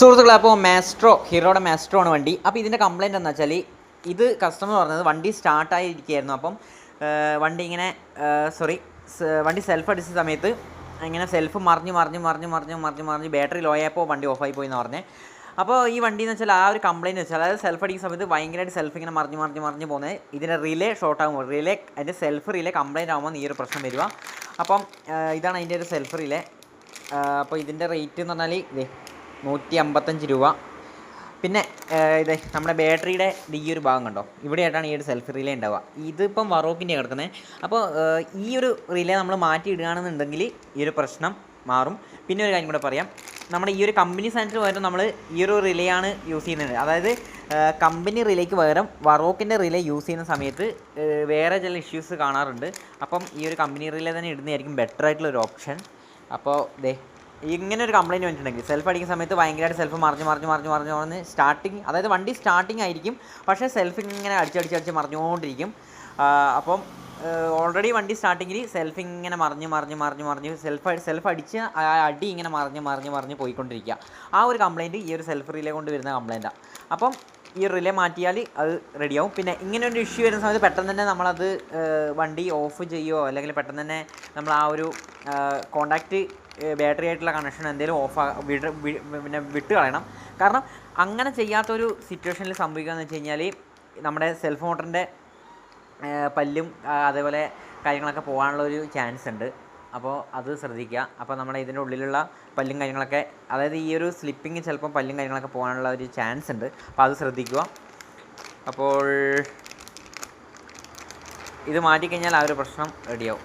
സുഹൃത്തുക്കളെ, അപ്പോൾ ഹീറോയുടെ മാസ്ട്രോ ആണ് വണ്ടി. അപ്പോൾ ഇതിൻ്റെ കംപ്ലയിൻ്റ് എന്ന് വെച്ചാൽ, ഇത് കസ്റ്റമർ പറഞ്ഞത് വണ്ടി സ്റ്റാർട്ടായിരിക്കുകയായിരുന്നു. അപ്പം വണ്ടി ഇങ്ങനെ വണ്ടി സെൽഫ് അടിച്ച സമയത്ത് ഇങ്ങനെ സെൽഫ് മറിഞ്ഞ് ബാറ്ററി ലോ ആയപ്പോൾ വണ്ടി ഓഫായി പോയി എന്ന് പറഞ്ഞത്. അപ്പോൾ ഈ വണ്ടി എന്ന് വെച്ചാൽ ആ ഒരു കംപ്ലയിൻറ്റ് വെച്ചാൽ, അതായത് സെൽഫ് അടിക്കുന്ന സമയത്ത് ഭയങ്കരമായിട്ട് സെൽഫ് ഇങ്ങനെ മറിഞ്ഞ് പോകുന്നത്, ഇതിൻ്റെ റിലേ ഷോർട്ട് ആകുമ്പോൾ അതിൻ്റെ സെൽഫ് റിലേ കംപ്ലയിൻ്റ് ആകുമ്പോൾ ഈ ഒരു പ്രശ്നം വരിക. അപ്പം ഇതാണ് അതിൻ്റെ ഒരു സെൽഫ് റിലേ. അപ്പോൾ ഇതിൻ്റെ റേറ്റ് എന്ന് പറഞ്ഞാൽ ഇതേ 155 രൂപ. പിന്നെ നമ്മുടെ ബാറ്ററിയുടെ ഈ ഒരു ഭാഗം കണ്ടോ, ഇവിടെയായിട്ടാണ് ഈ ഒരു സെൽഫ് റിലേ ഉണ്ടാവുക. ഇതിപ്പം വറോക്കിൻ്റെ കിടക്കുന്നത്. അപ്പോൾ ഈ ഒരു റിലേ നമ്മൾ മാറ്റി ഇടുകയാണെന്നുണ്ടെങ്കിൽ ഈ ഒരു പ്രശ്നം മാറും. പിന്നെ ഒരു കാര്യം കൂടെ പറയാം, നമ്മുടെ ഈ ഒരു കമ്പനി സാധനത്തിന് പകരം നമ്മൾ ഈ ഒരു റിലേ ആണ് യൂസ് ചെയ്യുന്നത്. അതായത് കമ്പനി റിലേക്ക് പകരം വറോക്കിൻ്റെ റിലേ യൂസ് ചെയ്യുന്ന സമയത്ത് വേറെ ചില ഇഷ്യൂസ് കാണാറുണ്ട്. അപ്പം ഈ ഒരു കമ്പനി റിലേ തന്നെ ഇടുന്നതായിരിക്കും ബെറ്റർ ആയിട്ടുള്ളൊരു ഓപ്ഷൻ. അപ്പോൾ ഇങ്ങനെ ഒരു കംപ്ലയിൻറ്റ് വന്നിട്ടുണ്ടെങ്കിൽ, സെൽഫ് അടിക്കുന്ന സമയത്ത് ഭയങ്കരമായിട്ട് സെൽഫ് മറിഞ്ഞ് സ്റ്റാർട്ടിങ്, അതായത് വണ്ടി സ്റ്റാർട്ടിങ് ആയിരിക്കും, പക്ഷേ സെൽഫ് ഇങ്ങനെ അടിച്ച് മറിഞ്ഞുകൊണ്ടിരിക്കും. അപ്പം ഓൾറെഡി വണ്ടി സ്റ്റാർട്ടിങ്ങിൽ സെൽഫ് ഇങ്ങനെ മറിഞ്ഞ് സെൽഫ് അടിച്ച് അടി ഇങ്ങനെ മറിഞ്ഞ് പോയിക്കൊണ്ടിരിക്കുക. ആ ഒരു കംപ്ലയിൻറ്റ് ഈ ഒരു സെൽഫ് റിലേ കൊണ്ട് വരുന്ന കംപ്ലയിൻറ്റാണ്. അപ്പം ഈ റിലേ മാറ്റിയാൽ അത് റെഡിയാവും. പിന്നെ ഇങ്ങനെ ഒരു ഇഷ്യൂ വരുന്ന സമയത്ത് പെട്ടെന്ന് തന്നെ നമ്മളത് വണ്ടി ഓഫ് ചെയ്യുമോ, അല്ലെങ്കിൽ പെട്ടെന്ന് തന്നെ നമ്മൾ ആ ഒരു കോണ്ടാക്റ്റ് ബാറ്ററി ആയിട്ടുള്ള കണക്ഷൻ എന്തെങ്കിലും പിന്നെ വിട്ട് കളയണം. കാരണം അങ്ങനെ ചെയ്യാത്തൊരു സിറ്റുവേഷനിൽ സംഭവിക്കുകയെന്ന് വെച്ച് കഴിഞ്ഞാൽ, നമ്മുടെ സെൽഫ് മോട്ടറിൻ്റെ പല്ലും അതേപോലെ കാര്യങ്ങളൊക്കെ പോകാനുള്ള ഒരു ചാൻസ് ഉണ്ട്. അപ്പോൾ അത് ശ്രദ്ധിക്കുക. അപ്പോൾ നമ്മുടെ ഇതിൻ്റെ ഉള്ളിലുള്ള പല്ലും കാര്യങ്ങളൊക്കെ, അതായത് ഈ ഒരു സ്ലിപ്പിങ് ചിലപ്പം പല്ലും കാര്യങ്ങളൊക്കെ പോകാനുള്ള ഒരു ചാൻസ് ഉണ്ട്. അപ്പോൾ അത് ശ്രദ്ധിക്കുക. അപ്പോൾ ഇത് മാറ്റിക്കഴിഞ്ഞാൽ ആ ഒരു പ്രശ്നം റെഡിയാവും.